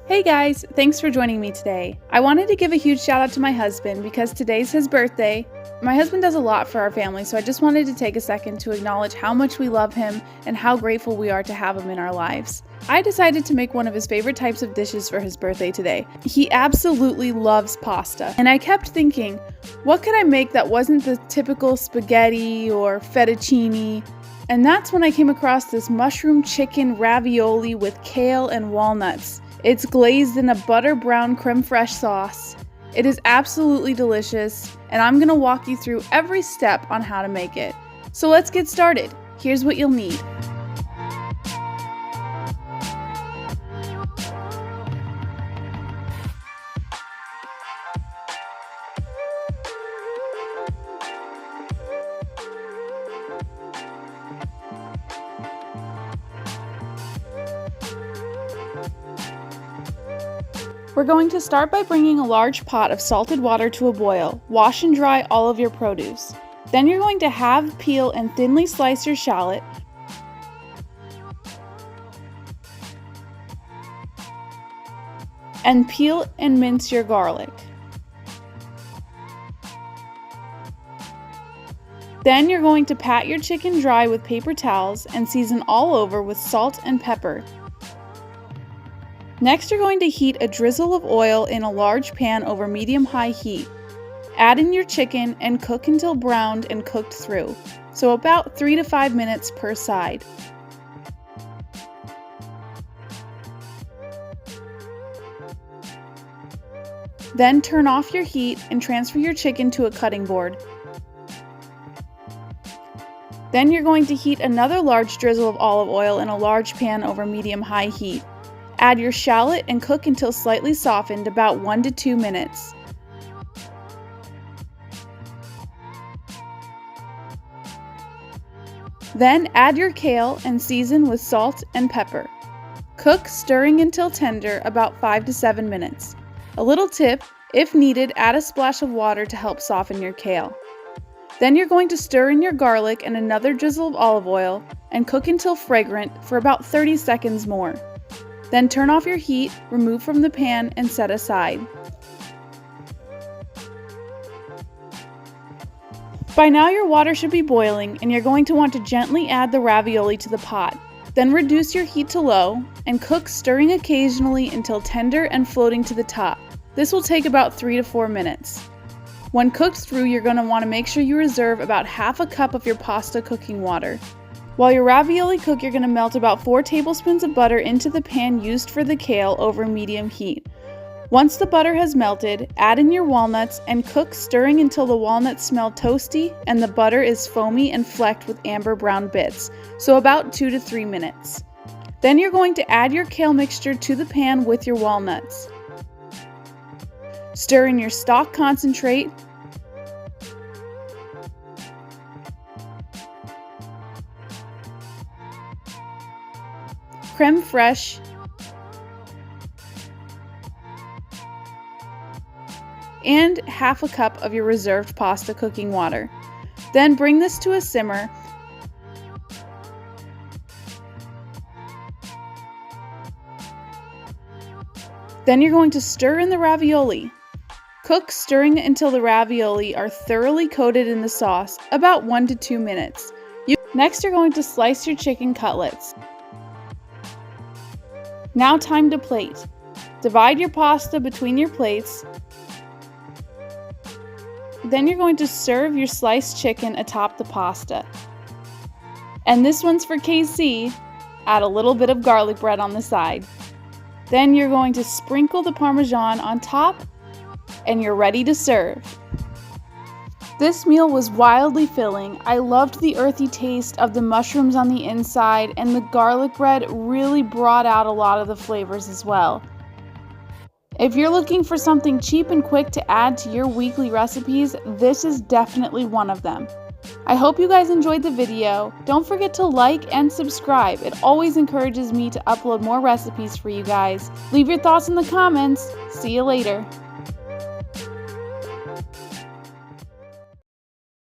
Hey guys, thanks for joining me today. I wanted to give a huge shout out to my husband because today's his birthday. My husband does a lot for our family, so I just wanted to take a second to acknowledge how much we love him and how grateful we are to have him in our lives. I decided to make one of his favorite types of dishes for his birthday today. He absolutely loves pasta, and I kept thinking, what could I make that wasn't the typical spaghetti or fettuccine? And that's when I came across this mushroom chicken ravioli with kale and walnuts. It's glazed in a butter brown crème fraîche sauce. It is absolutely delicious, and I'm gonna walk you through every step on how to make it. So let's get started. Here's what you'll need. We're going to start by bringing a large pot of salted water to a boil. Wash and dry all of your produce. Then you're going to halve, peel, and thinly slice your shallot. And peel and mince your garlic. Then you're going to pat your chicken dry with paper towels and season all over with salt and pepper. Next, you're going to heat a drizzle of oil in a large pan over medium-high heat. Add in your chicken and cook until browned and cooked through, so about 3 to 5 minutes per side. Then turn off your heat and transfer your chicken to a cutting board. Then you're going to heat another large drizzle of olive oil in a large pan over medium-high heat. Add your shallot and cook until slightly softened, about 1 to 2 minutes. Then add your kale and season with salt and pepper. Cook, stirring until tender, about 5 to 7 minutes. A little tip, if needed, add a splash of water to help soften your kale. Then you're going to stir in your garlic and another drizzle of olive oil and cook until fragrant for about 30 seconds more. Then turn off your heat, remove from the pan, and set aside. By now your water should be boiling, and you're going to want to gently add the ravioli to the pot. Then reduce your heat to low and cook, stirring occasionally until tender and floating to the top. This will take about 3 to 4 minutes. When cooked through, you're going to want to make sure you reserve about half a cup of your pasta cooking water. While your ravioli cook, you're going to melt about 4 tablespoons of butter into the pan used for the kale over medium heat. Once the butter has melted, add in your walnuts and cook, stirring until the walnuts smell toasty and the butter is foamy and flecked with amber brown bits, so about 2 to 3 minutes. Then you're going to add your kale mixture to the pan with your walnuts. Stir in your stock concentrate, crème fraîche, and half a cup of your reserved pasta cooking water. Then bring this to a simmer. Then you're going to stir in the ravioli. Cook, stirring until the ravioli are thoroughly coated in the sauce, about 1 to 2 minutes. Next, you're going to slice your chicken cutlets. Now time to plate. Divide your pasta between your plates. Then you're going to serve your sliced chicken atop the pasta. And this one's for KC. Add a little bit of garlic bread on the side. Then you're going to sprinkle the Parmesan on top, and you're ready to serve. This meal was wildly filling. I loved the earthy taste of the mushrooms on the inside, and the garlic bread really brought out a lot of the flavors as well. If you're looking for something cheap and quick to add to your weekly recipes, this is definitely one of them. I hope you guys enjoyed the video. Don't forget to like and subscribe. It always encourages me to upload more recipes for you guys. Leave your thoughts in the comments. See you later.